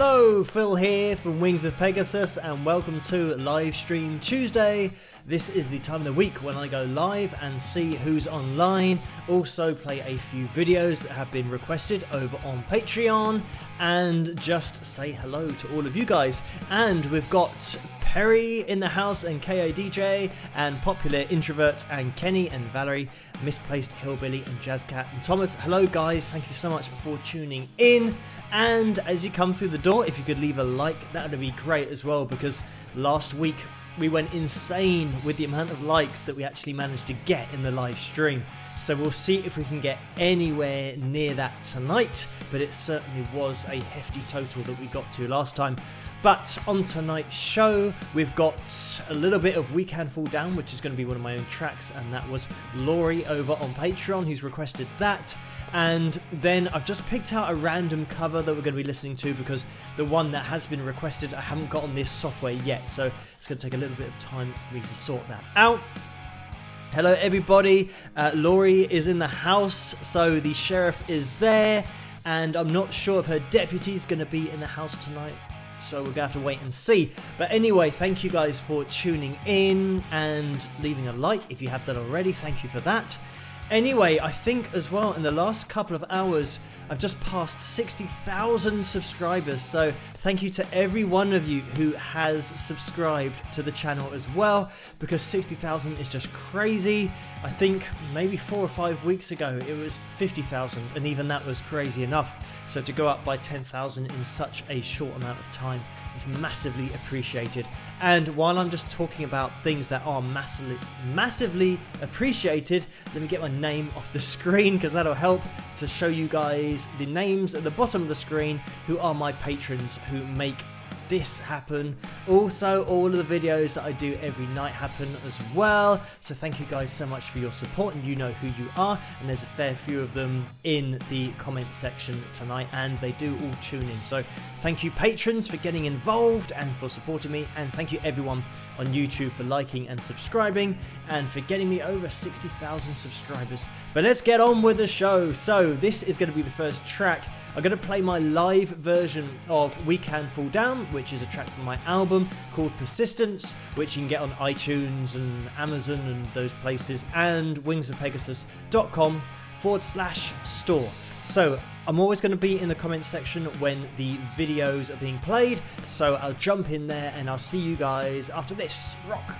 Hello, Phil here from Wings of Pegasus and welcome to Livestream Tuesday. This is the time of the week when I go live and see who's online, also play a few videos that have been requested over on Patreon and just say hello to all of you guys. And we've got Perry in the house and KADJ and Popular Introvert and Kenny and Valerie, Misplaced Hillbilly and Jazzcat and Thomas. Hello guys, thank you so much for tuning in. And as you come through the door, if you could leave a like, that would be great as well, because last week we went insane with the amount of likes that we actually managed to get in the live stream. So we'll see if we can get anywhere near that tonight, but it certainly was a hefty total that we got to last time. But on tonight's show, we've got a little bit of We Can Fall Down, which is going to be one of my own tracks, and that was Laurie over on Patreon who's requested that. And then I've just picked out a random cover that we're going to be listening to, because the one that has been requested, I haven't got on this software yet, so it's going to take a little bit of time for me to sort that out. Hello everybody, Laurie is in the house, so the sheriff is there, and I'm not sure if her deputy's going to be in the house tonight, so we're going to have to wait and see. But anyway, thank you guys for tuning in and leaving a like if you have done already. Thank you for that. Anyway, I think as well in the last couple of hours I've just passed 60,000 subscribers, so thank you to every one of you who has subscribed to the channel as well, because 60,000 is just crazy. I think maybe 4 or 5 weeks ago it was 50,000, and even that was crazy enough. So to go up by 10,000 in such a short amount of time is massively appreciated. And while I'm just talking about things that are massively appreciated, let me get my name off the screen, because that'll help to show you guys the names at the bottom of the screen who are my patrons who make this happen. Also, all of the videos that I do every night happen as well, so thank you guys so much for your support, and you know who you are, and there's a fair few of them in the comment section tonight, and they do all tune in. So thank you patrons for getting involved and for supporting me, and thank you everyone on YouTube for liking and subscribing and for getting me over 60,000 subscribers. But let's get on with the show. So this is going to be the first track. I'm going to play my live version of We Can Fall Down, which is a track from my album called Persistence, which you can get on iTunes and Amazon and those places, and wingsofpegasus.com/store. So I'm always going to be in the comments section when the videos are being played, so I'll jump in there and I'll see you guys after this. Rock!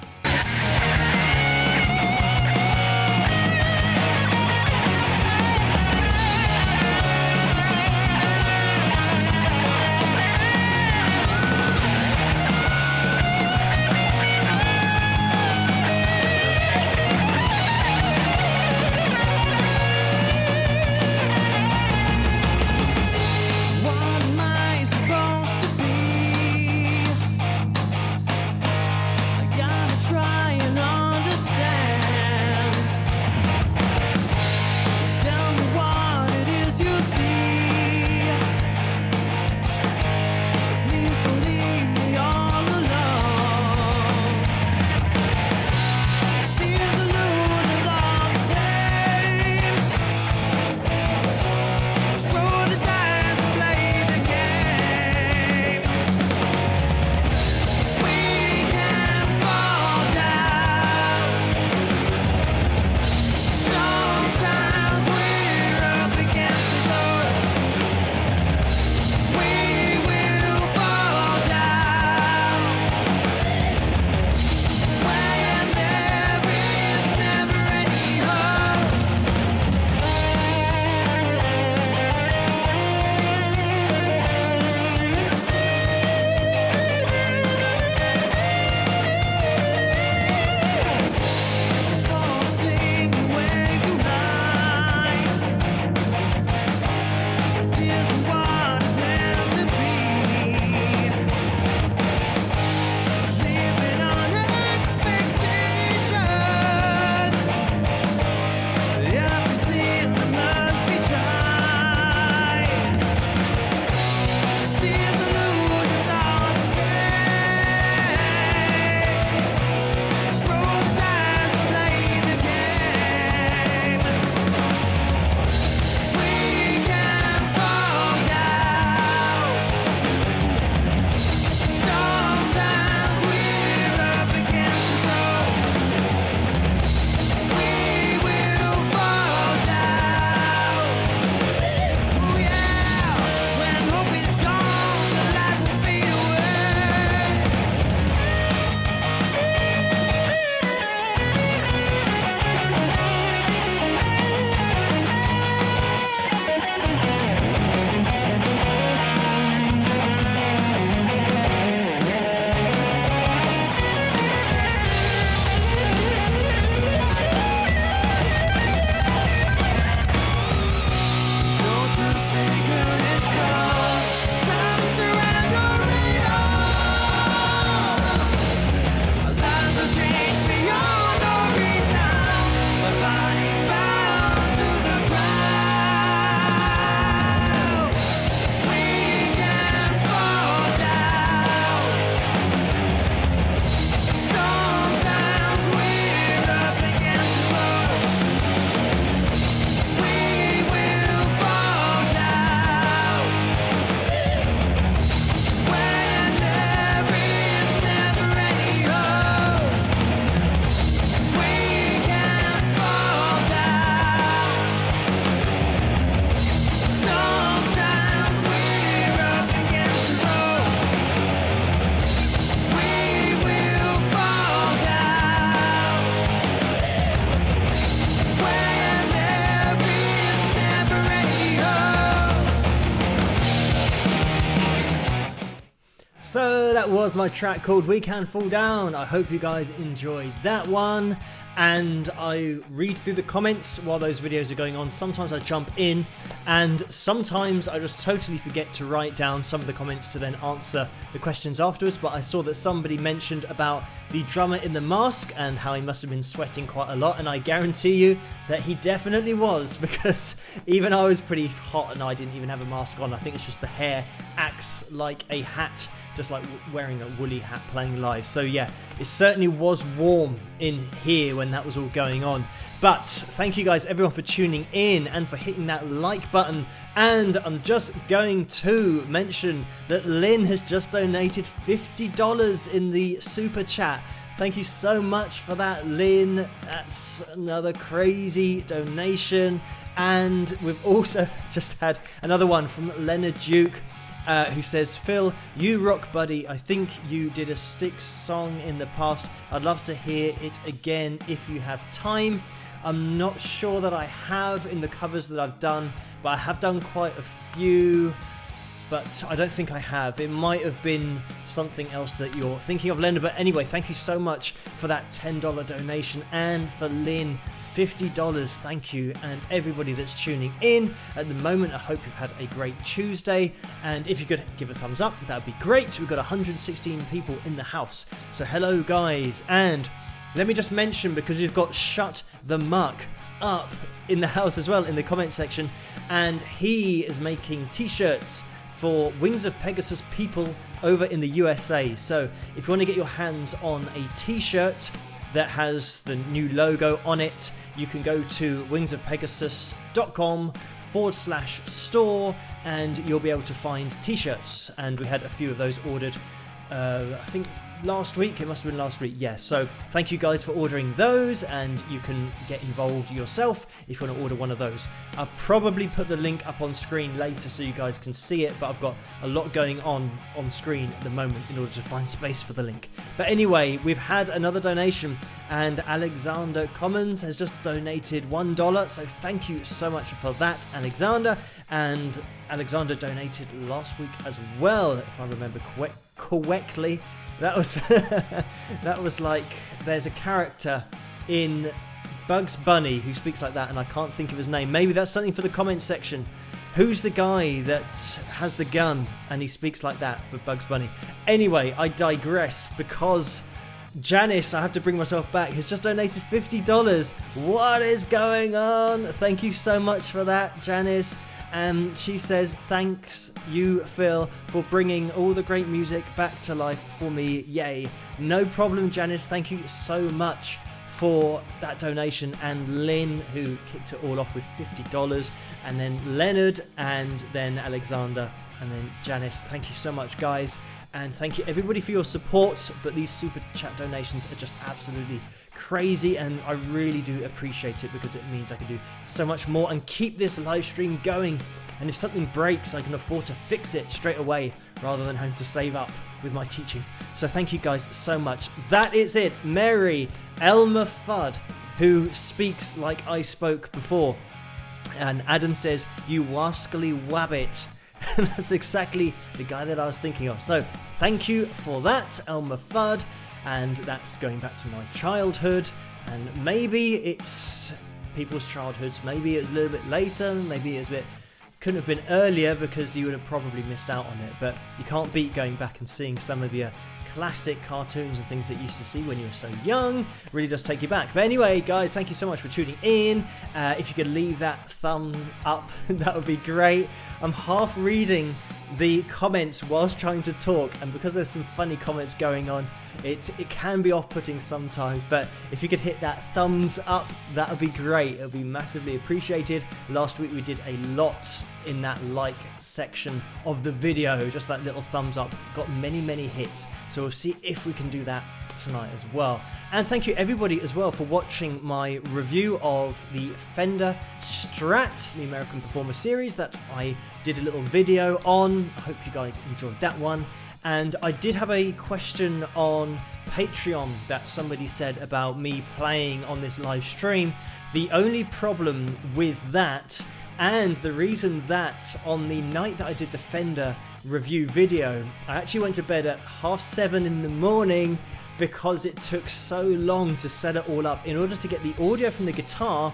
Try was my track called We Can Fall Down. I hope you guys enjoyed that one. And I read through the comments while those videos are going on. Sometimes I jump in, and sometimes I just totally forget to write down some of the comments to then answer the questions afterwards. But I saw that somebody mentioned about the drummer in the mask and how he must have been sweating quite a lot, and I guarantee you that he definitely was, because even I was pretty hot and I didn't even have a mask on. I think it's just the hair acts like a hat, just like wearing a woolly hat playing live. So yeah, it certainly was warm in here when that was all going on. But thank you guys everyone for tuning in and for hitting that like button. And I'm just going to mention that Lynn has just donated $50 in the super chat. Thank you so much for that, Lynn. That's another crazy donation. And we've also just had another one from Leonard Duke, who says, Phil, you rock, buddy. I think you did a Styx song in the past. I'd love to hear it again if you have time. I'm not sure that I have in the covers that I've done, but I have done quite a few, but I don't think I have. It might have been something else that you're thinking of, Leonard. But anyway, thank you so much for that $10 donation, and for Lynn, $50. Thank you, and everybody that's tuning in at the moment. I hope you've had a great Tuesday, and if you could give a thumbs up, that would be great. We've got 116 people in the house, so hello guys. And let me just mention, because we've got Shut the Muck up in the house as well in the comment section, and he is making t-shirts for Wings of Pegasus people over in the USA. So if you want to get your hands on a t-shirt that has the new logo on it, you can go to wingsofpegasus.com/store and you'll be able to find t-shirts. And we had a few of those ordered, I think last week. It must have been last week. Yeah, so thank you guys for ordering those, and you can get involved yourself if you want to order one of those. I'll probably put the link up on screen later so you guys can see it, but I've got a lot going on screen at the moment in order to find space for the link. But anyway, we've had another donation, and Alexander Commons has just donated $1, so thank you so much for that, Alexander. And Alexander donated last week as well, if I remember correctly. That was that was like, there's a character in Bugs Bunny who speaks like that, and I can't think of his name. Maybe that's something for the comment section. Who's the guy that has the gun and he speaks like that for Bugs Bunny? Anyway, I digress, because Janice, I have to bring myself back, has just donated $50. What is going on? Thank you so much for that, Janice. And she says, thanks you, Phil, for bringing all the great music back to life for me. Yay. No problem, Janice. Thank you so much for that donation. And Lynn, who kicked it all off with $50. And then Leonard, and then Alexander, and then Janice. Thank you so much, guys. And thank you, everybody, for your support. But these super chat donations are just absolutely crazy, and I really do appreciate it, because it means I can do so much more and keep this live stream going. And if something breaks, I can afford to fix it straight away rather than having to save up with my teaching. So thank you guys so much. That is it. Mary Elmer Fudd, who speaks like I spoke before, and Adam says, you wascally wabbit. And that's exactly the guy that I was thinking of. So thank you for that, Elmer Fudd. And that's going back to my childhood, and maybe it's people's childhoods, maybe it's a little bit later, maybe it's a bit, couldn't have been earlier, because you would have probably missed out on it. But you can't beat going back and seeing some of your classic cartoons and things that you used to see when you were so young. It really does take you back. But anyway, guys, thank you so much for tuning in. If you could leave that thumb up, that would be great. I'm half reading the comments whilst trying to talk, and because there's some funny comments going on, it can be off-putting sometimes. But if you could hit that thumbs up, that would be great. It would be massively appreciated. Last week we did a lot in that like section of the video, just that little thumbs up got many hits, so we'll see if we can do that tonight as well. And thank you everybody as well for watching my review of the Fender Strat, the American Performer series that I did a little video on. I hope you guys enjoyed that one. And I did have a question on Patreon that somebody said about me playing on this live stream. The only problem with that, and the reason that on the night that I did the Fender review video. I actually went to bed at 7:30 in the morning because it took so long to set it all up in order to get the audio from the guitar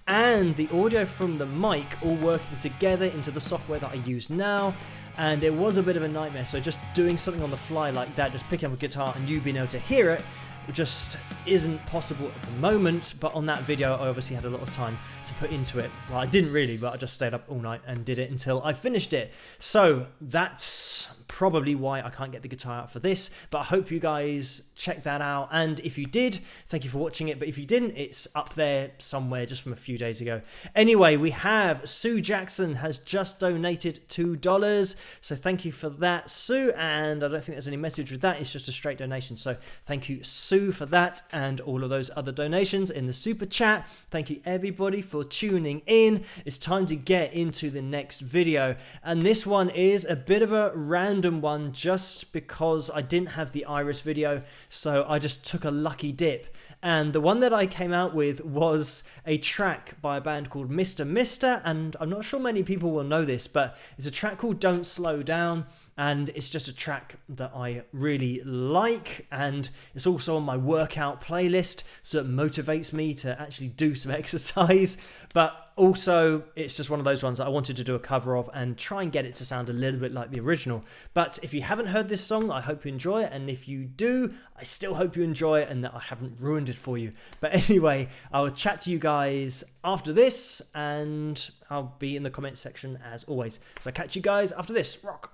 and the audio from the mic all working together into the software that I use now. And it was a bit of a nightmare, so just doing something on the fly like that, just picking up a guitar and you being able to hear it, just isn't possible at the moment. But on that video I obviously had a lot of time to put into it. Well, I didn't really, but I just stayed up all night and did it until I finished it. So that's probably why I can't get the guitar out for this, but I hope you guys check that out. And if you did, thank you for watching it, but if you didn't, it's up there somewhere just from a few days ago. Anyway, we have Sue Jackson has just donated $2, so thank you for that, Sue. And I don't think there's any message with that, it's just a straight donation, so thank you, Sue, for that, and all of those other donations in the super chat. Thank you everybody for tuning in. It's time to get into the next video, and this one is a bit of a random one just because I didn't have the Iris video, so I just took a lucky dip. And the one that I came out with was a track by a band called Mr. Mister, and I'm not sure many people will know this, but it's a track called Don't Slow Down. And it's just a track that I really like, and it's also on my workout playlist, so it motivates me to actually do some exercise. But also, it's just one of those ones that I wanted to do a cover of and try and get it to sound a little bit like the original. But if you haven't heard this song, I hope you enjoy it, and if you do, I still hope you enjoy it and that I haven't ruined it for you. But anyway, I'll chat to you guys after this, and I'll be in the comments section as always. So catch you guys after this. Rock!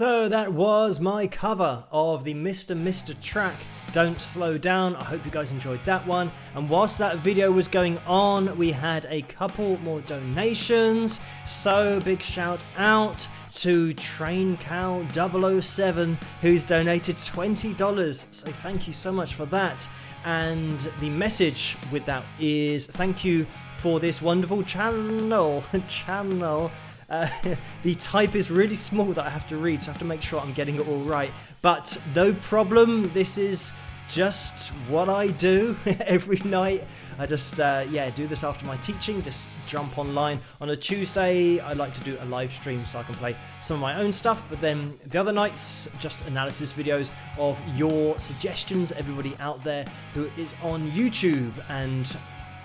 So that was my cover of the Mr. track, Don't Slow Down. I hope you guys enjoyed that one. And whilst that video was going on, we had a couple more donations. So big shout out to TrainCal007 who's donated $20. So thank you so much for that. And the message with that is thank you for this wonderful channel. The type is really small that I have to read, so I have to make sure I'm getting it all right. But no problem, this is just what I do every night. I just do this after my teaching, just jump online. On a Tuesday, I like to do a live stream so I can play some of my own stuff, but then the other nights, just analysis videos of your suggestions, everybody out there who is on YouTube, and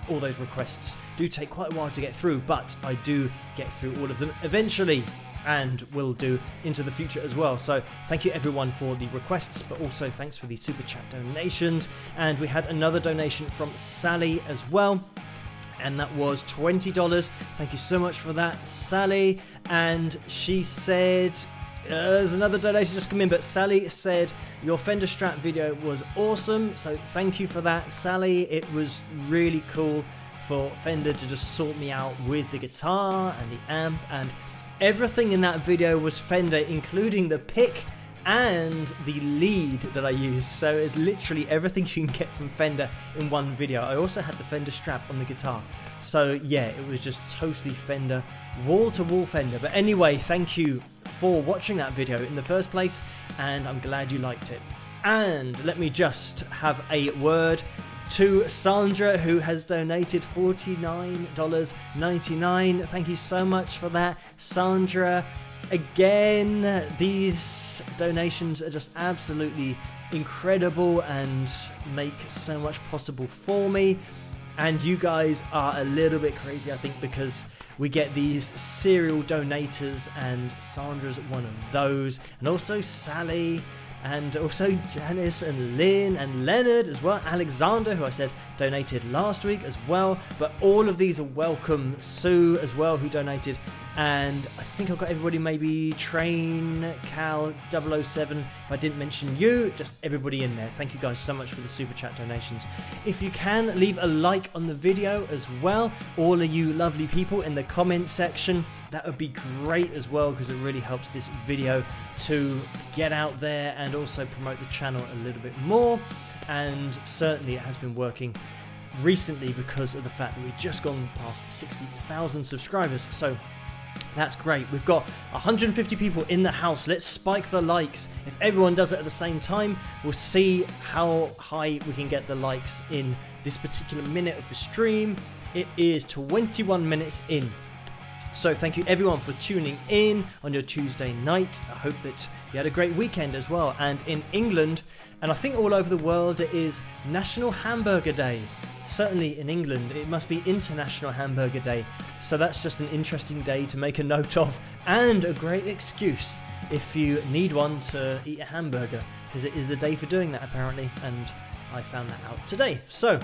all those requests do take quite a while to get through, but I do get through all of them eventually, and will do into the future as well. So thank you everyone for the requests, but also thanks for the super chat donations. And we had another donation from Sally as well, and that was $20. Thank you so much for that, Sally. And she said there's another donation just come in, but Sally said your Fender Strat video was awesome, so thank you for that, Sally. It was really cool for Fender to just sort me out with the guitar and the amp, and everything in that video was Fender, including the pick and the lead that I used. So it's literally everything you can get from Fender in one video. I also had the Fender Strap on the guitar, so yeah, it was just totally Fender, wall-to-wall Fender. But anyway, thank you for watching that video in the first place, and I'm glad you liked it. And let me just have a word to Sandra, who has donated $49.99. Thank you so much for that, Sandra. Again, these donations are just absolutely incredible and make so much possible for me. And you guys are a little bit crazy, I think, because we get these serial donators, and Sandra's one of those, and also Sally, and also Janice and Lynn and Leonard as well, Alexander, who I said donated last week as well. But all of these are welcome. Sue as well, who donated, and I think I've got everybody, maybe TrainCal007 if I didn't mention you, just everybody in there. Thank you guys so much for the super chat donations. If you can, leave a like on the video as well, all of you lovely people in the comment section. That would be great as well, because it really helps this video to get out there and also promote the channel a little bit more. And certainly it has been working recently because of the fact that we've just gone past 60,000 subscribers. So that's great. We've got 150 people in the house. Let's spike the likes. If everyone does it at the same time, we'll see how high we can get the likes in this particular minute of the stream. It is 21 minutes in. So thank you everyone for tuning in on your Tuesday night. I hope that you had a great weekend as well. And in England, and I think all over the world, it is National Hamburger Day. Certainly in England, it must be International Hamburger Day. So that's just an interesting day to make a note of, and a great excuse if you need one to eat a hamburger, because it is the day for doing that apparently, and I found that out today. So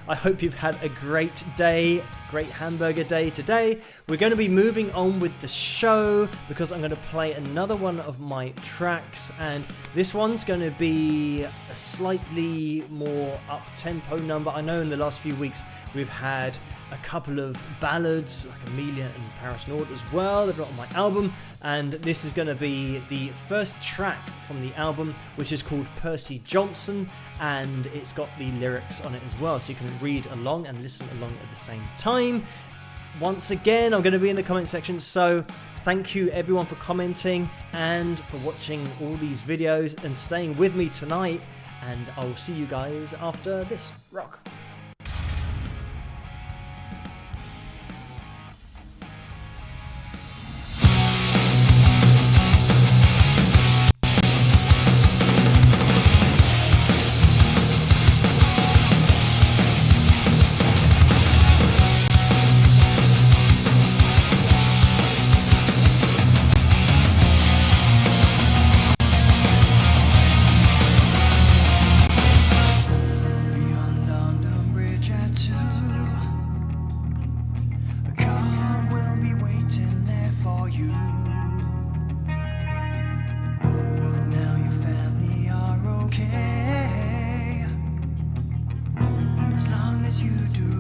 I hope you've had a great day, great hamburger day today. We're going to be moving on with the show because I'm going to play another one of my tracks, and this one's going to be a slightly more up-tempo number. I know in the last few weeks we've had a couple of ballads like Amelia and Paris Nord as well that are on my album, and this is going to be the first track from the album, which is called Percy Johnson, and it's got the lyrics on it as well, so you can read along and listen along at the same time. Once again, I'm going to be in the comment section, so thank you everyone for commenting and for watching all these videos and staying with me tonight, and I'll see you guys after this. Rock! Beyond London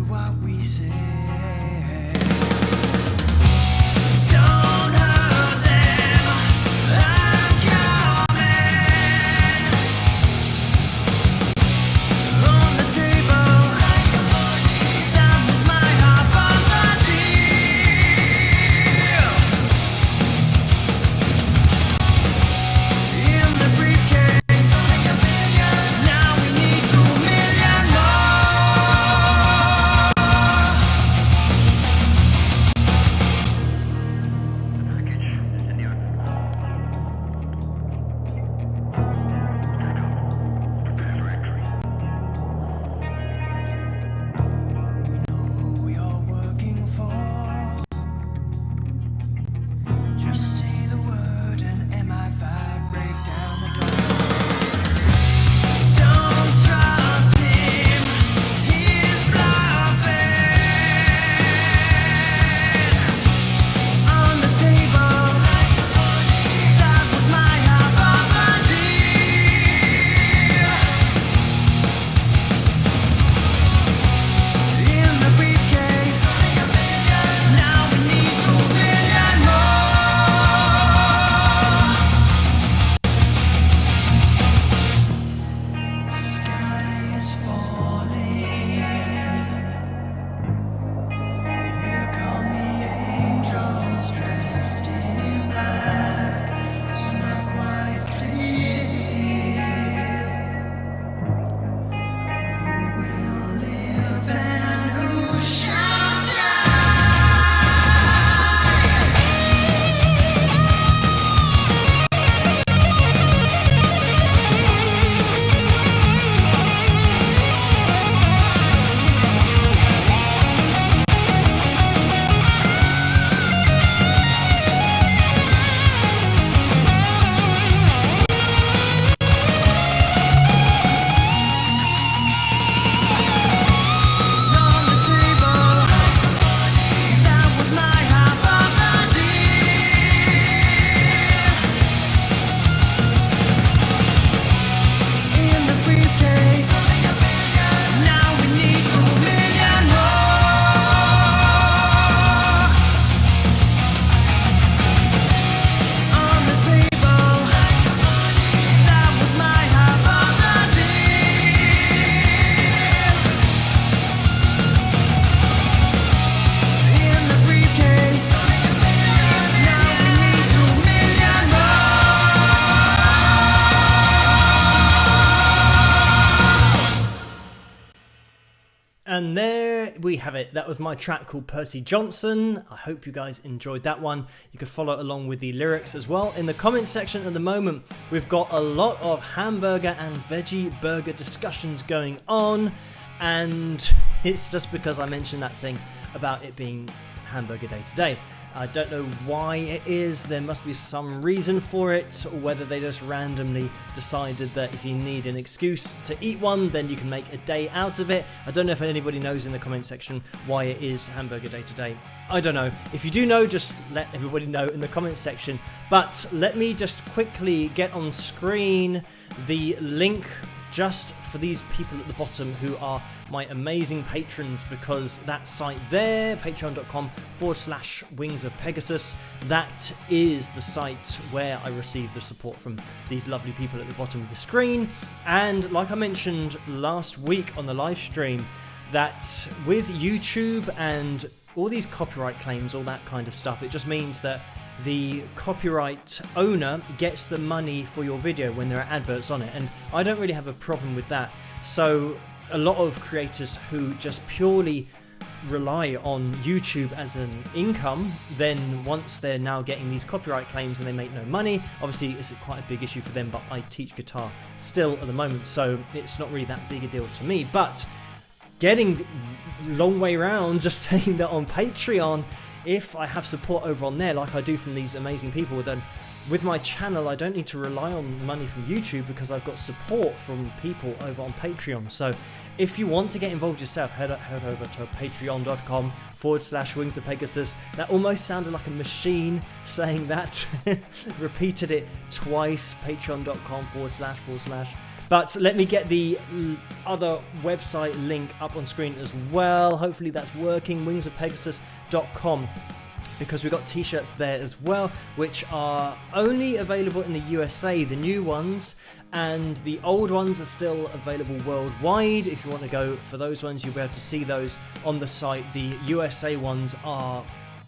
what we say. Don't hurt them, I'm coming. On the table, that was my half of the deal. In the briefcase, now we need 2 million we know who you're working for. Just say the word and MI5 break down the door. Don't trust him, he's bluffing. On the table, that was my half of the deal. In the briefcase, now we need 2 million more. The sky is falling. Here come the angels dressed in black. It's not quite clear who will live and who shall die. On the table, that was my half of the deal. In the briefcase, now we need 2 million more. On the table, that was my half of the deal. In the briefcase, now we need 2 million And there we have it. That was my track called Percy Johnson. I hope you guys enjoyed that one. You could follow along with the lyrics as well. In the comments section at the moment, we've got a lot of hamburger and veggie burger discussions going on. And it's just because I mentioned that thing about it being hamburger day today. I don't know why it is. There must be some reason for it, or whether they just randomly decided that if you need an excuse to eat one, then you can make a day out of it. I don't know if anybody knows in the comment section why it is hamburger day today. I don't know. If you do know, just let everybody know in the comment section. But let me just quickly get on screen the link just for these people at the bottom who are my amazing patrons, because that site there, patreon.com/Wings of Pegasus, that is the site where I receive the support from these lovely people at the bottom of the screen. And like I mentioned last week on the live stream, that with YouTube and all these copyright claims, all that kind of stuff, it just means that the copyright owner gets the money for your video when there are adverts on it, and I don't really have a problem with that. So a lot of creators who just purely rely on YouTube as an income, then once they're now getting these copyright claims and they make no money, obviously it's quite a big issue for them, but I teach guitar still at the moment, so it's not really that big a deal to me. But getting long way round just saying that on Patreon, if I have support over on there like I do from these amazing people, then with my channel I don't need to rely on money from YouTube because I've got support from people over on Patreon. So if you want to get involved yourself, head over to patreon.com/Wings of Pegasus. That almost sounded like a machine saying that. Repeated it twice, patreon.com// But let me get the other website link up on screen as well. Hopefully that's working, wingsofpegasus.com, because we've got t-shirts there as well, which are only available in the USA, the new ones, and the old ones are still available worldwide. If you want to go for those ones, you'll be able to see those on the site. The USA ones are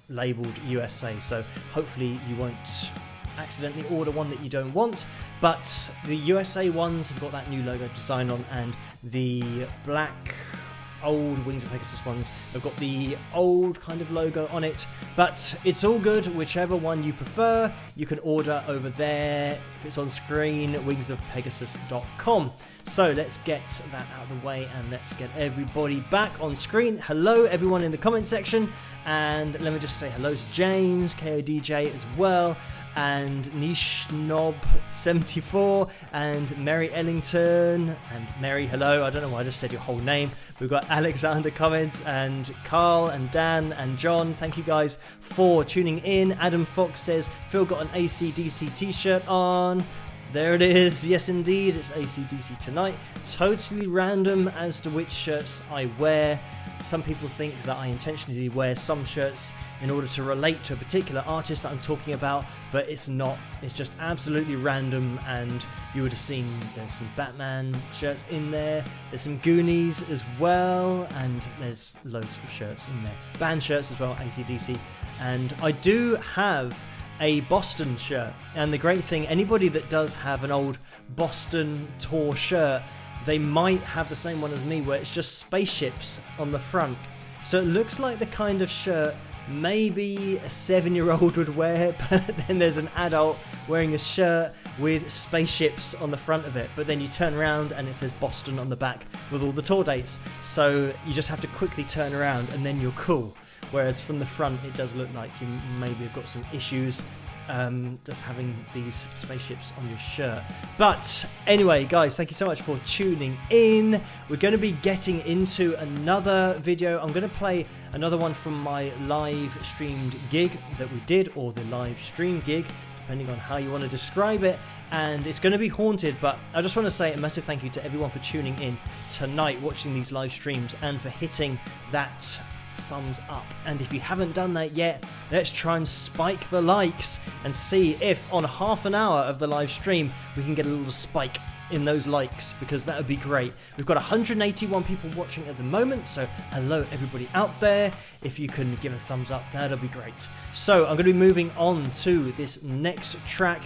labeled USA, so hopefully you won't accidentally order one that you don't want. But the USA ones have got that new logo design on, and the black old Wings of Pegasus ones have got the old kind of logo on it. But it's all good, whichever one you prefer, you can order over there. If it's on screen, wingsofpegasus.com. So let's get that out of the way and let's get everybody back on screen. Hello everyone in the comment section, and let me just say hello to James, KODJ as well, and Nishnob74, and Mary Ellington, and Mary, hello. I don't know why I just said your whole name. We've got Alexander comments, and Carl, and Dan, and John. Thank you guys for tuning in. Adam Fox says, Phil got an AC/DC t-shirt on. There it is. Yes, indeed. It's AC/DC tonight. Totally random as to which shirts I wear. Some people think that I intentionally wear some shirts in order to relate to a particular artist that I'm talking about, but it's not. It's just absolutely random, and you would have seen there's some Batman shirts in there, there's some Goonies as well, and there's loads of shirts in there. Band shirts as well, AC/DC, and I do have a Boston shirt, and the great thing, anybody that does have an old Boston tour shirt, they might have the same one as me, where it's just spaceships on the front. So it looks like the kind of shirt maybe a 7-year-old would wear, but then there's an adult wearing a shirt with spaceships on the front of it, but then you turn around and it says Boston on the back with all the tour dates. So you just have to quickly turn around and then you're cool. Whereas from the front it does look like you maybe have got some issues just having these spaceships on your shirt. But anyway, guys, thank you so much for tuning in. We're going to be getting into another video. I'm going to play another one from my live streamed gig that we did, or the live stream gig, depending on how you want to describe it. And it's going to be haunted, but I just want to say a massive thank you to everyone for tuning in tonight, watching these live streams, and for hitting that thumbs up. And if you haven't done that yet, let's try and spike the likes and see if on half an hour of the live stream we can get a little spike in those likes, because that would be great. We've got 181 people watching at the moment, so hello everybody out there. If you can give a thumbs up, that'll be great. So I'm going to be moving on to this next track,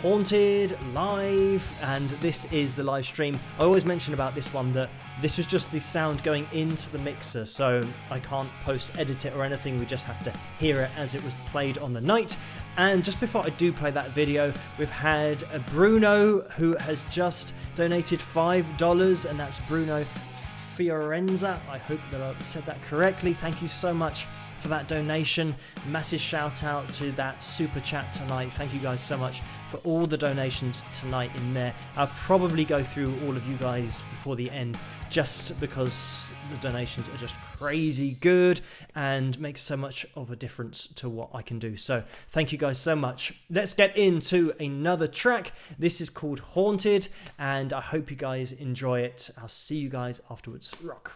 Haunted live, and this is the live stream. I always mention about this one that this was just the sound going into the mixer, so I can't post edit it or anything. We just have to hear it as it was played on the night. And just before I do play that video, we've had a Bruno who has just donated $5, and that's Bruno Fiorenza. I hope that I said that correctly. Thank you so much for that donation. Massive shout out to that super chat tonight. Thank you guys so much for all the donations tonight in there. I'll probably go through all of you guys before the end, just because the donations are just crazy good and makes so much of a difference to what I can do. So thank you guys so much. Let's get into another track. This is called Haunted, and I hope you guys enjoy it. I'll see you guys afterwards. Rock.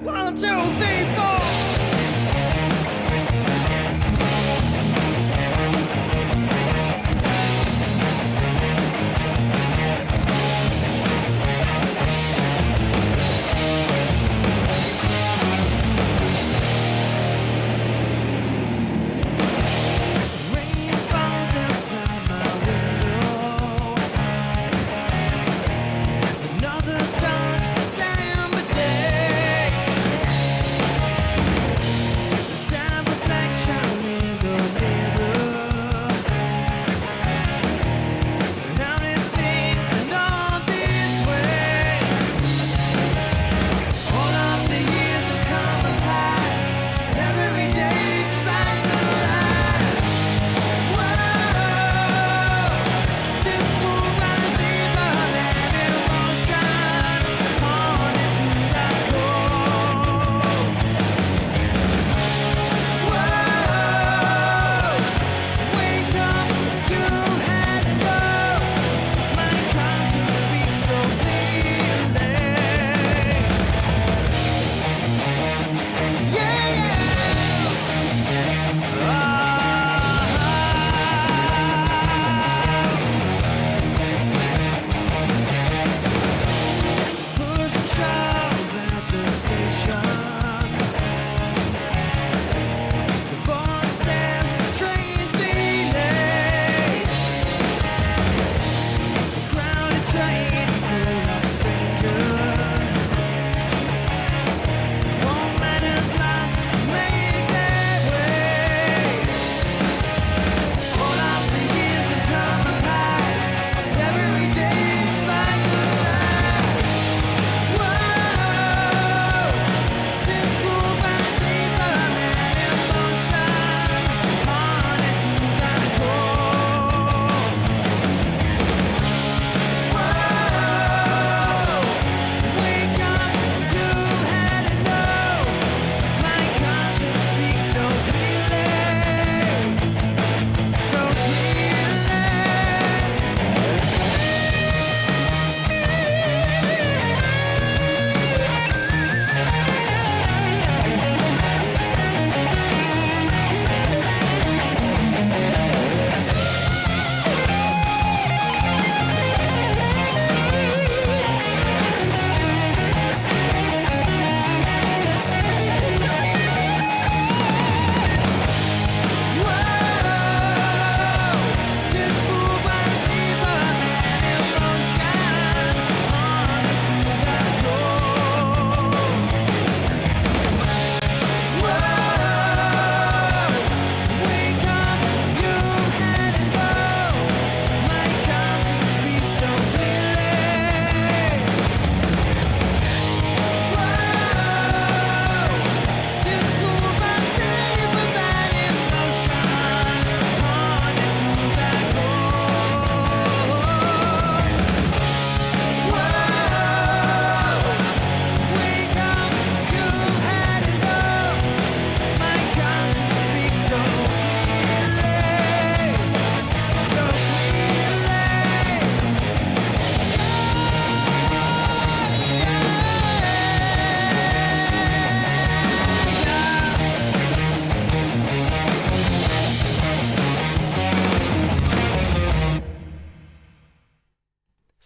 1, 2, 3, 4. Another dark December day.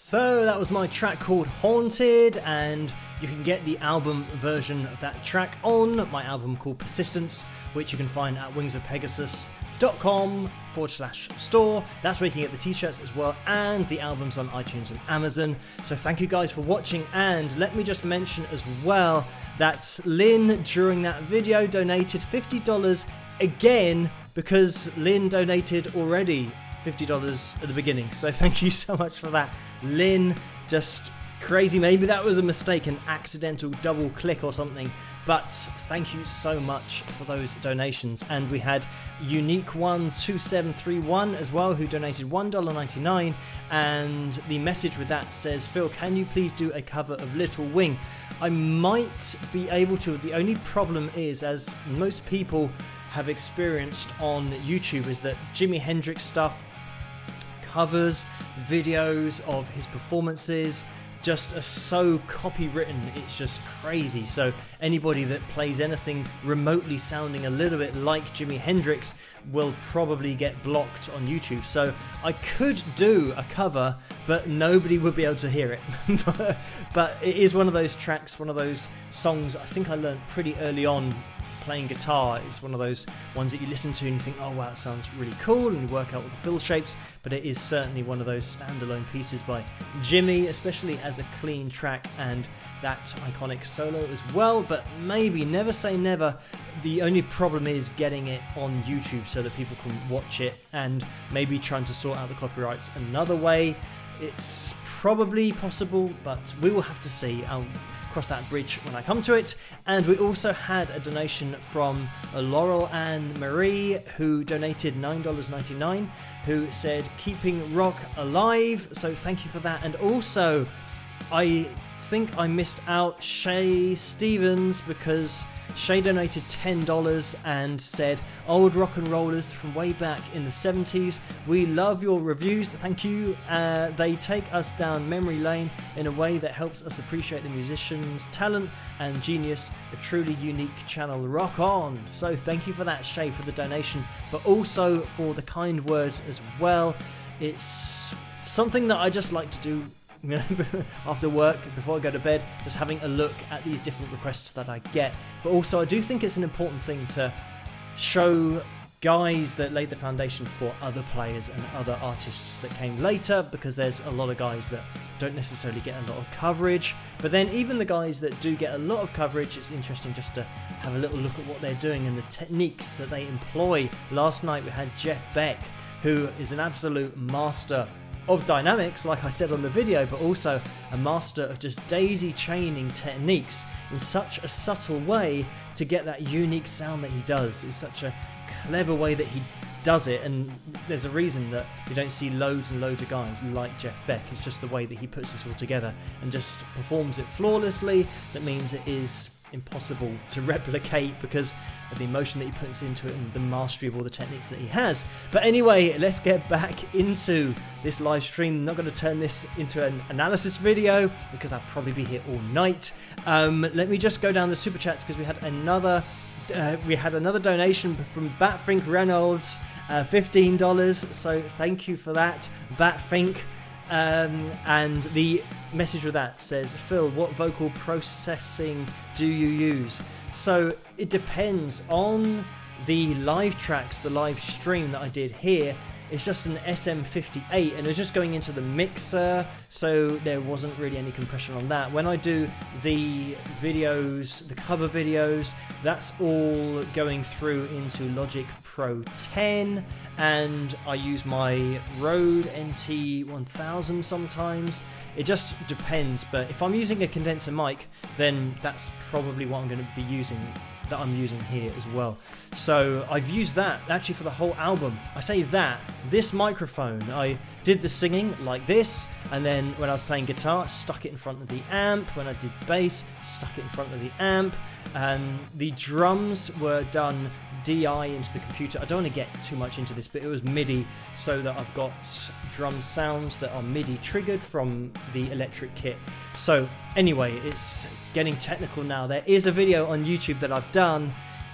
So that was my track called Haunted, and you can get the album version of that track on my album called Persistence, which you can find at wingsofpegasus.com/store. That's where you can get the t-shirts as well, and the albums on iTunes and Amazon. So thank you guys for watching, and let me just mention as well that Lynn during that video donated $50 again, because Lynn donated already $50 at the beginning. So thank you so much for that, Lynn. Just crazy. Maybe that was a mistake, an accidental double click or something, but thank you so much for those donations. And we had Unique12731 as well, who donated $1.99, and the message with that says, Phil, can you please do a cover of Little Wing? I might be able to. The only problem is, as most people have experienced on YouTube, is that Jimi Hendrix stuff, covers, videos of his performances just are so copywritten, it's just crazy. So anybody that plays anything remotely sounding a little bit like Jimi Hendrix will probably get blocked on YouTube. So I could do a cover, but nobody would be able to hear it. But it is one of those tracks, one of those songs I think I learned pretty early on playing guitar. Is one of those ones that you listen to and you think, oh wow, it sounds really cool, and you work out all the fill shapes, but it is certainly one of those standalone pieces by Jimmy, especially as a clean track, and that iconic solo as well. But maybe, never say never. The only problem is getting it on YouTube so that people can watch it, and maybe trying to sort out the copyrights another way. It's probably possible, but we will have to see. I'll cross that bridge when I come to it. And we also had a donation from Laurel Ann Marie, who donated $9.99, who said keeping rock alive. So thank you for that. And also, I think I missed out Shay Stevens, because Shay donated $10 and said, old rock and rollers from way back in the 70s, we love your reviews, thank you. They take us down memory lane in a way that helps us appreciate the musician's talent and genius. A truly unique channel, rock on. So thank you for that, Shay, for the donation, but also for the kind words as well. It's something that I just like to do after work, before I go to bed, just having a look at these different requests that I get. But also I do think it's an important thing to show guys that laid the foundation for other players and other artists that came later, because there's a lot of guys that don't necessarily get a lot of coverage. But then even the guys that do get a lot of coverage, it's interesting just to have a little look at what they're doing and the techniques that they employ. Last night we had Jeff Beck, who is an absolute master of dynamics, like I said on the video, but also a master of just daisy chaining techniques in such a subtle way to get that unique sound that he does. It's such a clever way that he does it, and there's a reason that you don't see loads and loads of guys like Jeff Beck. It's just the way that he puts this all together and just performs it flawlessly. That means it is impossible to replicate because of the emotion that he puts into it and the mastery of all the techniques that he has. But anyway, let's get back into this live stream. I'm not going to turn this into an analysis video because I'll probably be here all night. Let me just go down the super chats, because we had another donation from Batfink Reynolds, $15. So thank you for that, Batfink. And the message with that says, Phil, what vocal processing do you use? So it depends on the live tracks, the live stream that I did here. It's just an SM58 and it's just going into the mixer, so there wasn't really any compression on that. When I do the videos, the cover videos, that's all going through into Logic Pro 10, and I use my Rode NT1000 sometimes. It just depends, but if I'm using a condenser mic, then that's probably what I'm going to be using, that I'm using here as well. So I've used that actually for the whole album. I say that, this microphone, I did the singing like this, and then when I was playing guitar, stuck it in front of the amp. When I did bass, stuck it in front of the amp. The drums were done DI into the computer. I don't want to get too much into this, but it was MIDI, so that I've got drum sounds that are MIDI triggered from the electric kit. So anyway, it's getting technical now. There is a video on YouTube that I've done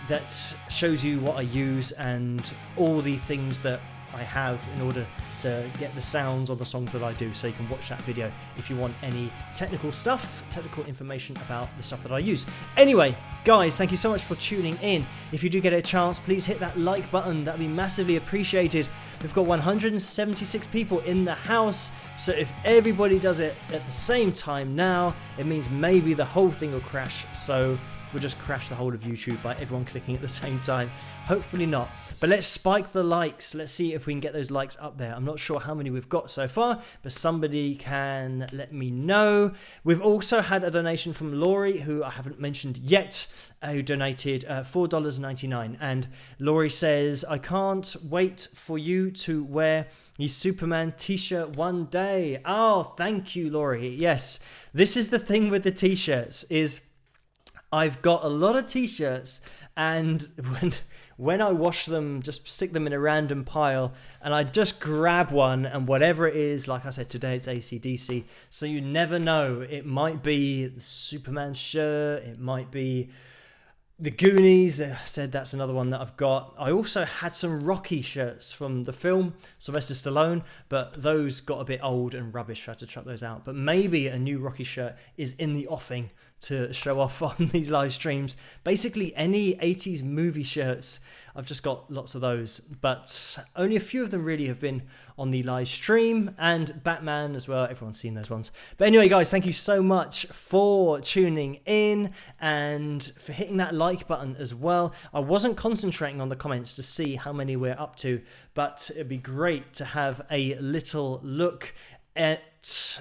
that shows you what I use and all the things that I have in order to get the sounds on the songs that I do, so you can watch that video if you want any technical stuff, technical information about the stuff that I use. Anyway, guys, thank you so much for tuning in. If you do get a chance, please hit that like button. That'd be massively appreciated. We've got 176 people in the house, so if everybody does it at the same time now, it means maybe the whole thing will crash, so we'll just crash the whole of YouTube by everyone clicking at the same time. Hopefully not. But let's spike the likes. Let's see if we can get those likes up there. I'm not sure how many we've got so far, but somebody can let me know. We've also had a donation from Laurie, who I haven't mentioned yet, who donated $4.99. And Laurie says, I can't wait for you to wear your Superman t-shirt one day. Oh, thank you, Laurie. Yes, this is the thing with the t-shirts is I've got a lot of t-shirts, and when I wash them, just stick them in a random pile, and I just grab one, and whatever it is, like I said, today it's AC/DC, so you never know. It might be the Superman shirt, it might be the Goonies. I said that's another one that I've got. I also had some Rocky shirts from the film, Sylvester Stallone, but those got a bit old and rubbish, so I had to chuck those out. But maybe a new Rocky shirt is in the offing to show off on these live streams. Basically any 80s movie shirts, I've just got lots of those, but only a few of them really have been on the live stream, and Batman as well. Everyone's seen those ones. But anyway, guys, thank you so much for tuning in and for hitting that like button as well. I wasn't concentrating on the comments to see how many we're up to, but it'd be great to have a little look at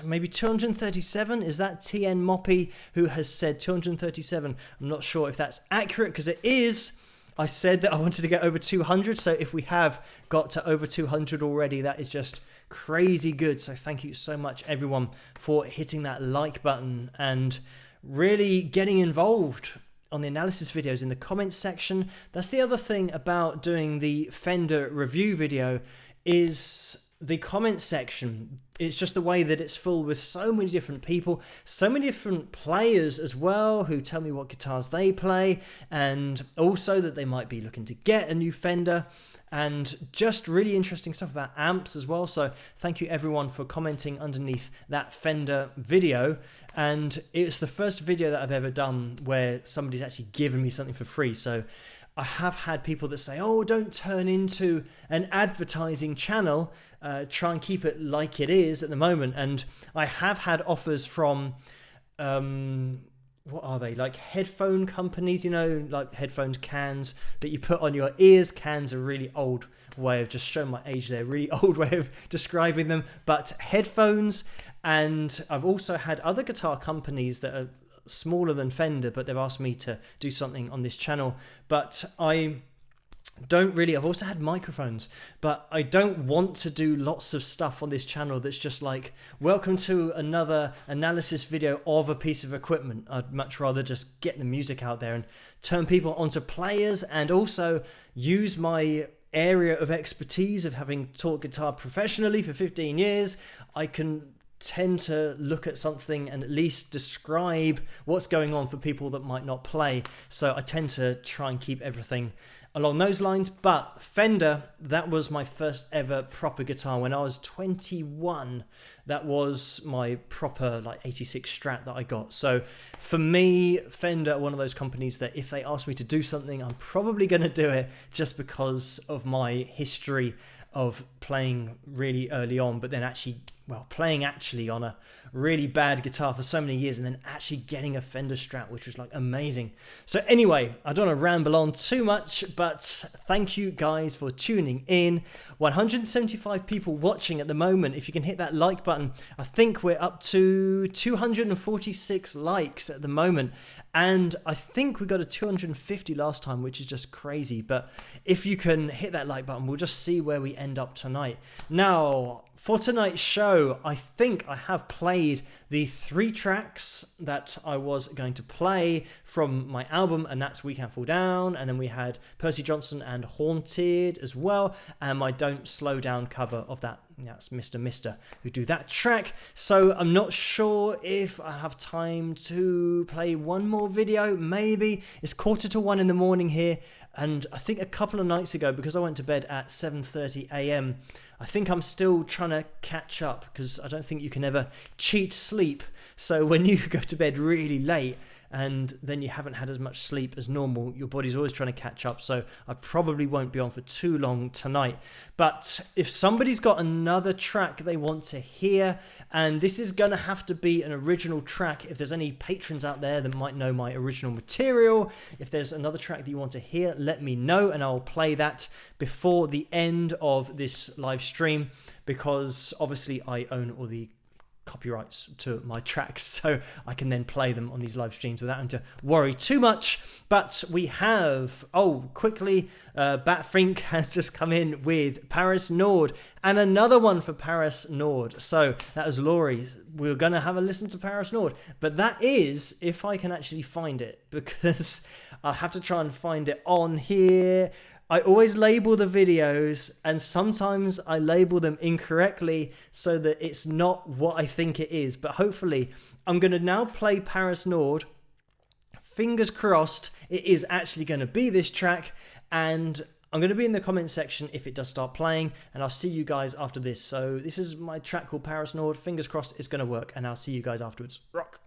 maybe 237. Is that TN Moppy who has said 237? I'm not sure if that's accurate, because it is. I said that I wanted to get over 200, so if we have got to over 200 already, that is just crazy good. So thank you so much, everyone, for hitting that like button and really getting involved on the analysis videos in the comments section. That's the other thing about doing the Fender review video, is the comment section. It's just the way that it's full with so many different people, so many different players as well, who tell me what guitars they play, and also that they might be looking to get a new Fender, and just really interesting stuff about amps as well. So thank you everyone for commenting underneath that Fender video. And it's the first video that I've ever done where somebody's actually given me something for free. So I have had people that say, oh, don't turn into an advertising channel, try and keep it like it is at the moment. And I have had offers from, what are they, like headphone companies, you know, like headphones cans that you put on your ears. Cans are a really old way of, just showing my age there, really old way of describing them, but headphones. And I've also had other guitar companies that are smaller than Fender, but they've asked me to do something on this channel. But I don't really, I've also had microphones, but I don't want to do lots of stuff on this channel that's just like, welcome to another analysis video of a piece of equipment. I'd much rather just get the music out there and turn people onto players, and also use my area of expertise of having taught guitar professionally for 15 years. I can tend to look at something and at least describe what's going on for people that might not play. So I tend to try and keep everything along those lines. But Fender, that was my first ever proper guitar when I was 21. That was my proper like 86 Strat that I got. So for me, Fender, one of those companies that if they ask me to do something, I'm probably going to do it, just because of my history of playing really early on, but then actually, well, playing actually on a really bad guitar for so many years, and then actually getting a Fender Strat, which was like amazing. So anyway, I don't want to ramble on too much, but thank you guys for tuning in. 175 people watching at the moment. If you can hit that like button, I think we're up to 246 likes at the moment. And I think we got a 250 last time, which is just crazy. But if you can hit that like button, we'll just see where we end up tonight. Now, for tonight's show, I think I have played the 3 tracks that I was going to play from my album, and that's We Can't Fall Down, and then we had Percy Johnson and Haunted as well, and my Don't Slow Down cover of that That's Mr. Mister who do that track. So I'm not sure if I'll have time to play one more video. Maybe. It's 1:45 in the morning here, and I think a couple of nights ago, because I went to bed at 7:30 a.m, I think I'm still trying to catch up, because I don't think you can ever cheat sleep. So when you go to bed really late and then you haven't had as much sleep as normal, your body's always trying to catch up. So I probably won't be on for too long tonight. But if somebody's got another track they want to hear, and this is going to have to be an original track, if there's any patrons out there that might know my original material, if there's another track that you want to hear, let me know and I'll play that before the end of this live stream, because obviously I own all the copyrights to my tracks, so I can then play them on these live streams without having to worry too much. But we have, quickly, Batfrink has just come in with Paris Nord, and another one for Paris Nord. So that was Laurie. We're going to have a listen to Paris Nord, but that is, if I can actually find it, because I'll have to try and find it on here. I always label the videos, and sometimes I label them incorrectly so that it's not what I think it is. But hopefully, I'm going to now play Paris Nord. Fingers crossed it is actually going to be this track, and I'm going to be in the comment section if it does start playing, and I'll see you guys after this. So this is my track called Paris Nord. Fingers crossed it's going to work, and I'll see you guys afterwards. Rock!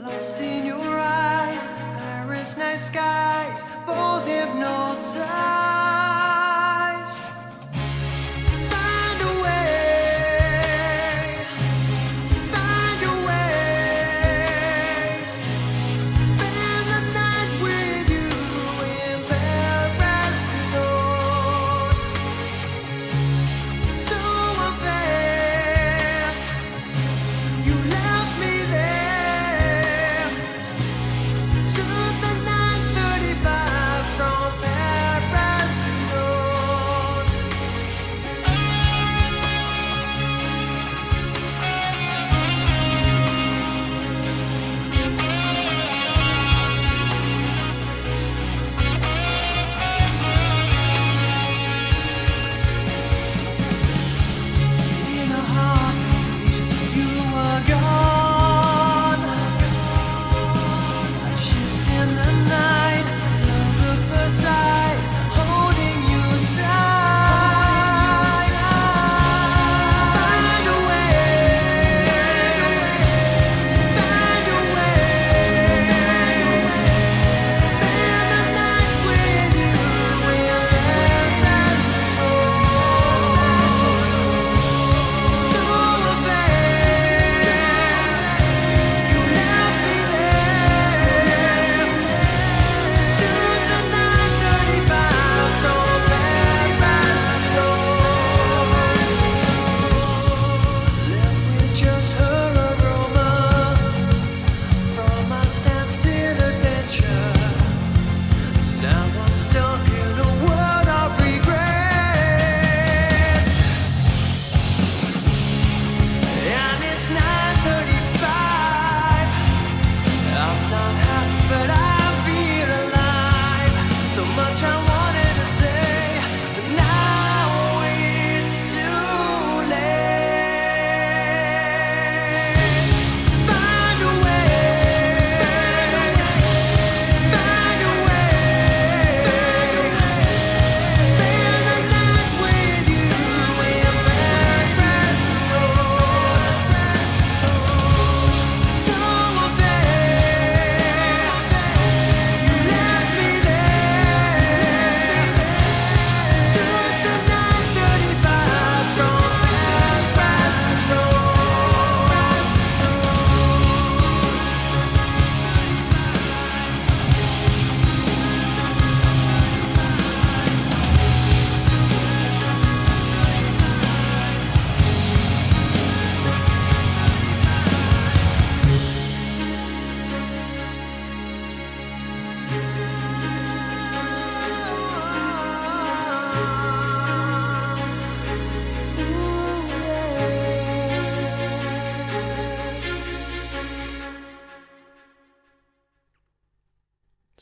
Paris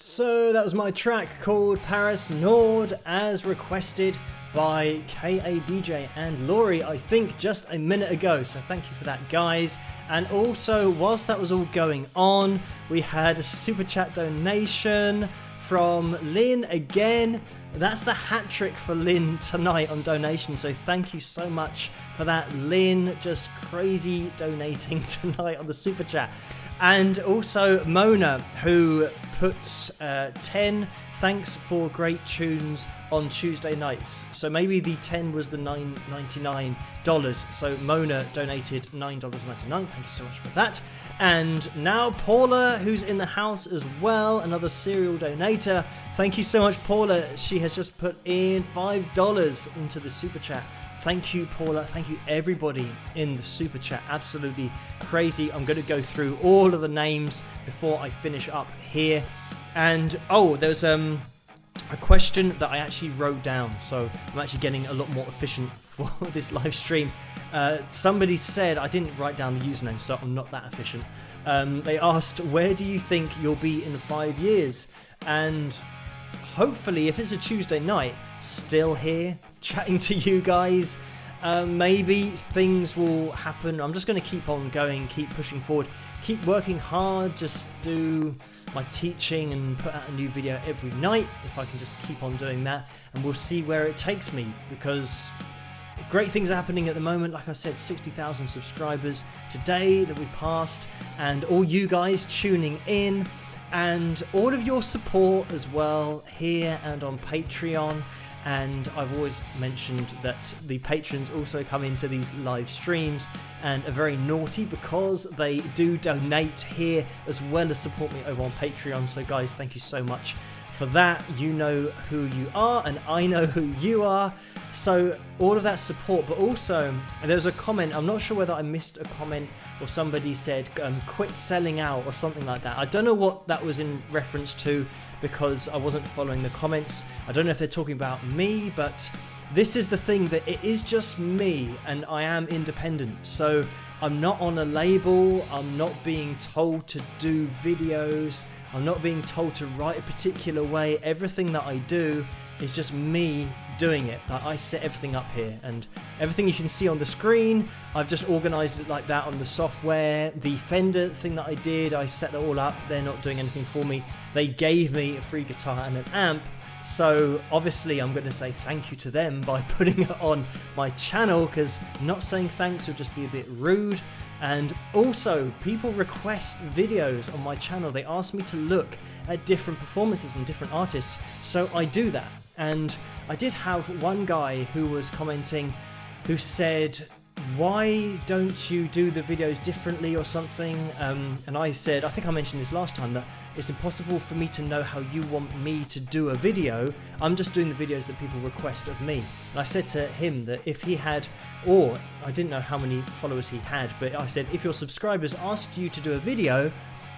So that was my track called Paris Nord, as requested by KADJ and Laurie, I think just a minute ago. So thank you for that, guys. And also, whilst that was all going on, we had a super chat donation from Lynn again. That's the hat trick for Lynn tonight on donation. So thank you so much for that, Lynn. Just crazy donating tonight on the super chat. And also Mona, who puts 10 thanks for great tunes on Tuesday nights. So maybe the 10 was the $9.99. So Mona donated $9.99. Thank you so much for that. And now Paula, who's in the house as well, another serial donator. Thank you so much, Paula. She has just put in $5 into the super chat. Thank you, Paula. Thank you, everybody in the super chat. Absolutely crazy. I'm going to go through all of the names before I finish up here. And there's a question that I actually wrote down, so I'm actually getting a lot more efficient for this live stream. Somebody said, I didn't write down the username, so I'm not that efficient. They asked, where do you think you'll be in 5 years? And hopefully, if it's a Tuesday night, still here chatting to you guys. Maybe things will happen. I'm just going to keep on going, keep pushing forward, keep working hard, just do my teaching and put out a new video every night, if I can just keep on doing that, and we'll see where it takes me, because great things are happening at the moment. Like I said, 60,000 subscribers today that we passed, and all you guys tuning in, and all of your support as well here and on Patreon. And I've always mentioned that the patrons also come into these live streams and are very naughty because they do donate here as well as support me over on Patreon. So guys, thank you so much for that. You know who you are and I know who you are. So all of that support, but also there's a comment, I'm not sure whether I missed a comment or somebody said quit selling out or something like that. I don't know what that was in reference to, because I wasn't following the comments. I don't know if they're talking about me, but this is the thing, that it is just me and I am independent. So I'm not on a label, I'm not being told to do videos, I'm not being told to write a particular way. Everything that I do is just me doing it. Like, I set everything up here, and everything you can see on the screen, I've just organized it like that on the software. The Fender thing that I did, I set it all up. They're not doing anything for me. They gave me a free guitar and an amp, so obviously I'm going to say thank you to them by putting it on my channel, because not saying thanks would just be a bit rude. And also, people request videos on my channel. They ask me to look at different performances and different artists, so I do that. And I did have one guy who was commenting who said, why don't you do the videos differently or something? And I said, I think I mentioned this last time, that it's impossible for me to know how you want me to do a video. I'm just doing the videos that people request of me. And I said to him that if he had, or I didn't know how many followers he had, but I said, if your subscribers asked you to do a video,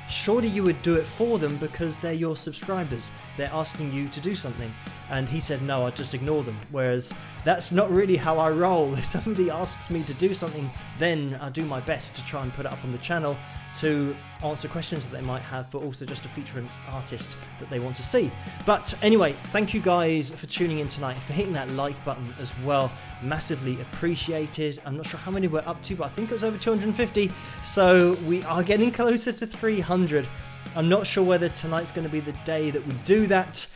surely you would do it for them, because they're your subscribers. They're asking you to do something. And he said, no, I'd just ignore them. Whereas that's not really how I roll. If somebody asks me to do something, then I do my best to try and put it up on the channel to answer questions that they might have, but also just to feature an artist that they want to see. But anyway, thank you guys for tuning in tonight, for hitting that like button as well. Massively appreciated. I'm not sure how many we're up to, but I think it was over 250. So we are getting closer to 300. I'm not sure whether tonight's going to be the day that we do that.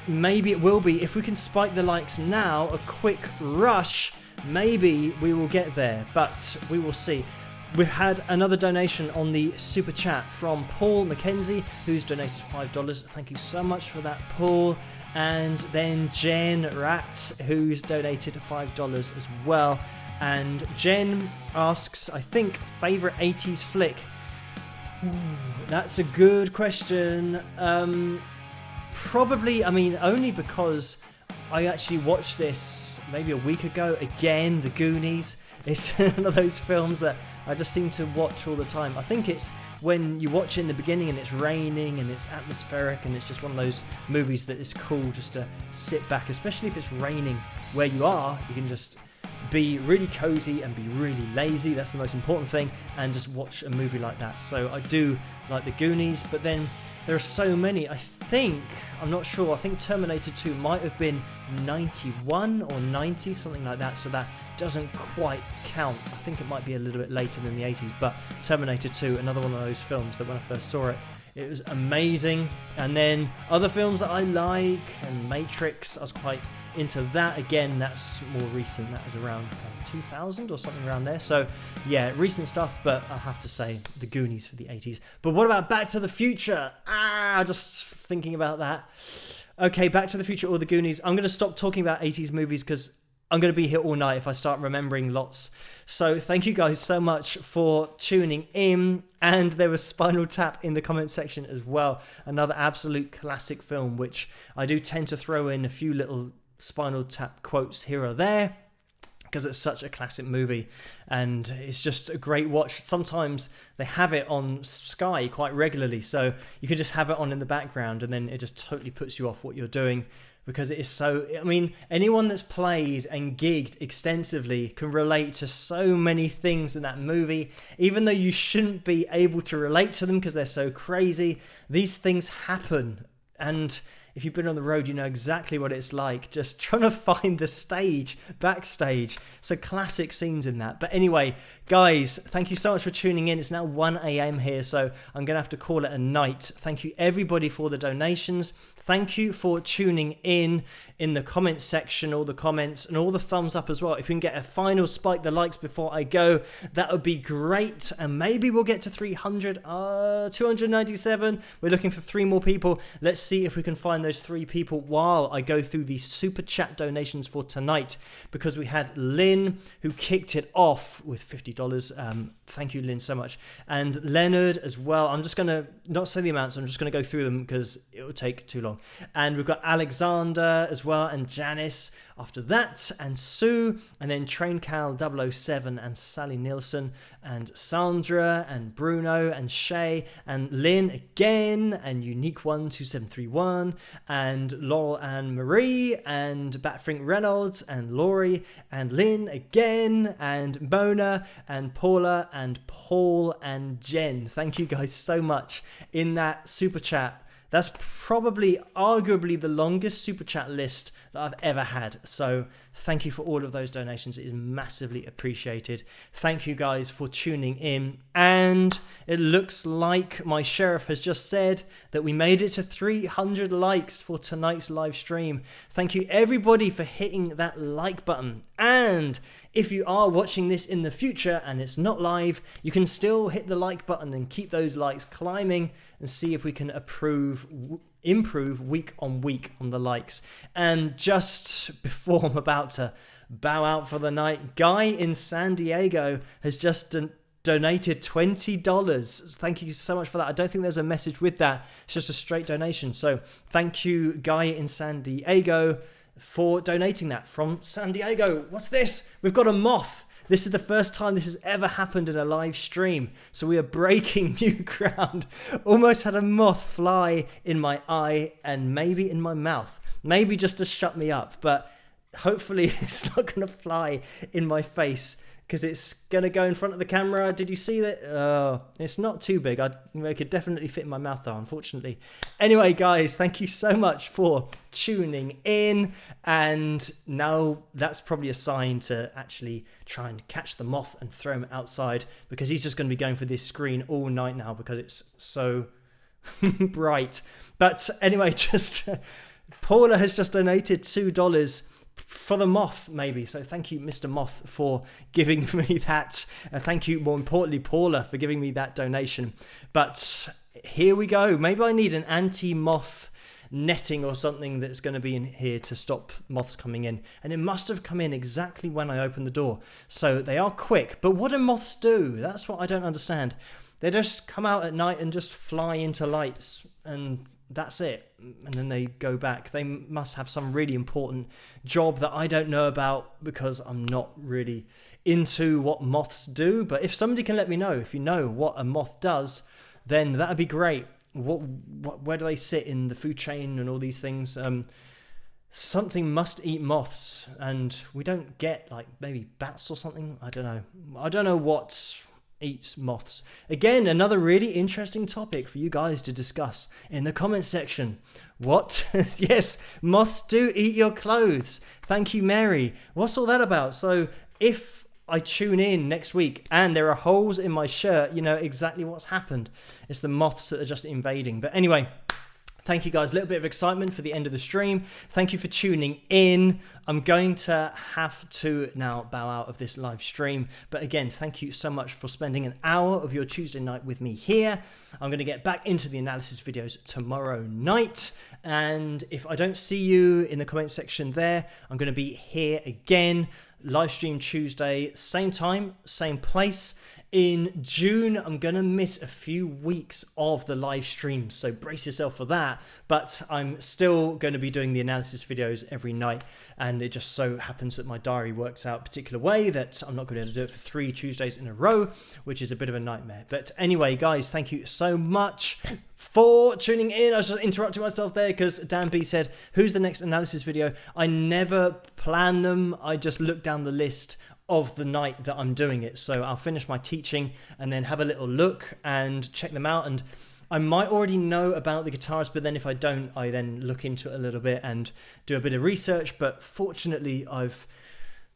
Maybe it will be. If we can spike the likes now, a quick rush, maybe we will get there, but we will see. We've had another donation on the super chat from Paul McKenzie, who's donated $5. Thank you so much for that, Paul. And then Jen Rat, who's donated $5 as well. And Jen asks, I think, favourite 80s flick. Ooh, that's a good question. Probably, I mean, only because I actually watched this maybe a week ago. Again, The Goonies. It's one of those films that I just seem to watch all the time. I think it's when you watch it in the beginning and it's raining and it's atmospheric, and it's just one of those movies that is cool just to sit back, especially if it's raining where you are. You can just be really cozy and be really lazy. That's the most important thing, and just watch a movie like that. So I do like The Goonies, but then there are so many. I think, I'm not sure, I think Terminator 2 might have been 91 or 90, something like that, so that doesn't quite count. I think it might be a little bit later than the 80s, but Terminator 2, another one of those films that when I first saw it, it was amazing. And then other films that I like, and Matrix, I was quite into that. Again, that's more recent, that was around 2000 or something around there. So yeah, recent stuff, but I have to say the Goonies for the 80s. But what about Back to the Future? Just thinking about that. Okay, Back to the Future or the Goonies. I'm going to stop talking about 80s movies because I'm going to be here all night if I start remembering lots. So thank you guys so much for tuning in. And there was Spinal Tap in the comment section as well. Another absolute classic film, which I do tend to throw in a few little Spinal Tap quotes here or there, because it's such a classic movie and it's just a great watch. Sometimes they have it on Sky quite regularly, so you can just have it on in the background and then it just totally puts you off what you're doing, because it is so, I mean, anyone that's played and gigged extensively can relate to so many things in that movie. Even though you shouldn't be able to relate to them because they're so crazy, these things happen. And if you've been on the road, you know exactly what it's like, just trying to find the stage, backstage. So classic scenes in that. But anyway, guys, thank you so much for tuning in. It's now 1 a.m. here, so I'm going to have to call it a night. Thank you everybody for the donations. Thank you for tuning in the comments section, all the comments and all the thumbs up as well. If we can get a final spike the likes before I go, that would be great. And maybe we'll get to 300, 297. We're looking for 3 more people. Let's see if we can find those 3 people while I go through the super chat donations for tonight, because we had Lynn who kicked it off with $50. Thank you, Lynn, so much. And Leonard as well. I'm just going to not say the amounts. I'm just going to go through them because it will take too long. And we've got Alexander as well, and Janice after that, and Sue, and then TrainCal007 and Sally Nielsen, and Sandra, and Bruno, and Shay, and Lynn again, and Unique12731, and Laurel and Marie, and Batfrink Reynolds, and Laurie, and Lynn again, and Mona, and Paula, and Paul, and Jen. Thank you guys so much in that super chat. That's probably, arguably, the longest super chat list that I've ever had. So thank you for all of those donations. It is massively appreciated. Thank you guys for tuning in. And it looks like my sheriff has just said that we made it to 300 likes for tonight's live stream. Thank you everybody for hitting that like button. And if you are watching this in the future and it's not live, you can still hit the like button and keep those likes climbing and see if we can improve week on week on the likes. And just before I'm about to bow out for the night, Guy in San Diego has just donated $20. Thank you so much for that. I don't think there's a message with that. It's just a straight donation. So thank you, Guy in San Diego, for donating that from San Diego. What's this? We've got a moth. This is the first time this has ever happened in a live stream. So we are breaking new ground. Almost had a moth fly in my eye and maybe in my mouth. Maybe just to shut me up. But hopefully it's not going to fly in my face, because it's going to go in front of the camera. Did you see that? It's not too big. I could definitely fit in my mouth though, unfortunately. Anyway, guys, thank you so much for tuning in. And now that's probably a sign to actually try and catch the moth and throw him outside, because he's just going to be going for this screen all night now because it's so bright. But anyway, just Paula has just donated $2 for the moth, maybe. So thank you, Mr. Moth, for giving me that. Thank you, more importantly, Paula, for giving me that donation. But here we go. Maybe I need an anti-moth netting or something that's going to be in here to stop moths coming in. And it must have come in exactly when I opened the door. So they are quick. But what do moths do? That's what I don't understand. They just come out at night and just fly into lights, and that's it. And then they go back. They must have some really important job that I don't know about, because I'm not really into what moths do. But if somebody can let me know, if you know what a moth does, then that'd be great. Where do they sit in the food chain and all these things? Something must eat moths, and we don't get like maybe bats or something. I don't know what eats moths? Again, another really interesting topic for you guys to discuss in the comments section. What? Yes, moths do eat your clothes. Thank you, Mary. What's all that about? So if I tune in next week and there are holes in my shirt, you know exactly what's happened. It's the moths that are just invading. But anyway, thank you guys. A little bit of excitement for the end of the stream. Thank you for tuning in. I'm going to have to now bow out of this live stream. But again, thank you so much for spending an hour of your Tuesday night with me here. I'm going to get back into the analysis videos tomorrow night. And if I don't see you in the comment section there, I'm going to be here again. Live stream Tuesday, same time, same place. In June, I'm going to miss a few weeks of the live streams, so brace yourself for that. But I'm still going to be doing the analysis videos every night, and it just so happens that my diary works out a particular way that I'm not going to be able to do it for 3 Tuesdays in a row, which is a bit of a nightmare. But anyway, guys, thank you so much for tuning in. I was just interrupting myself there because Dan B said, who's the next analysis video? I never plan them. I just look down the list of the night that I'm doing it. So I'll finish my teaching and then have a little look and check them out. And I might already know about the guitarist, but then if I don't, I then look into it a little bit and do a bit of research. But fortunately, I've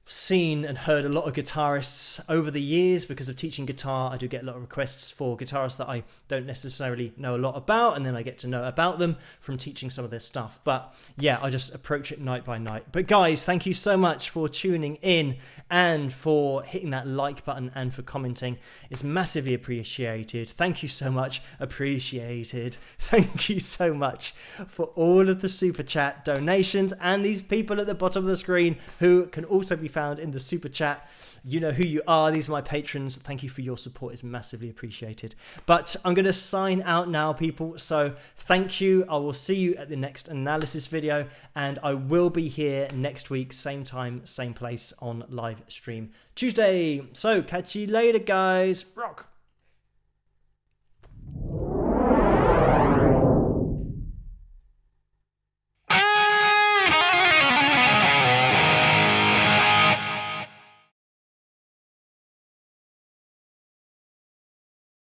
seen and heard a lot of guitarists over the years. Because of teaching guitar, I do get a lot of requests for guitarists that I don't necessarily know a lot about, and then I get to know about them from teaching some of their stuff. But yeah, I just approach it night by night. But guys, thank you so much for tuning in and for hitting that like button and for commenting. It's massively appreciated. Thank you so much. Appreciated. Thank you so much for all of the super chat donations and these people at the bottom of the screen who can also be found in the super chat. You know who you are. These are my patrons. Thank you for your support. It's massively appreciated. But I'm going to sign out now, people. So thank you. I will see you at the next analysis video, and I will be here next week, same time, same place on live stream Tuesday. So catch you later, guys. Rock.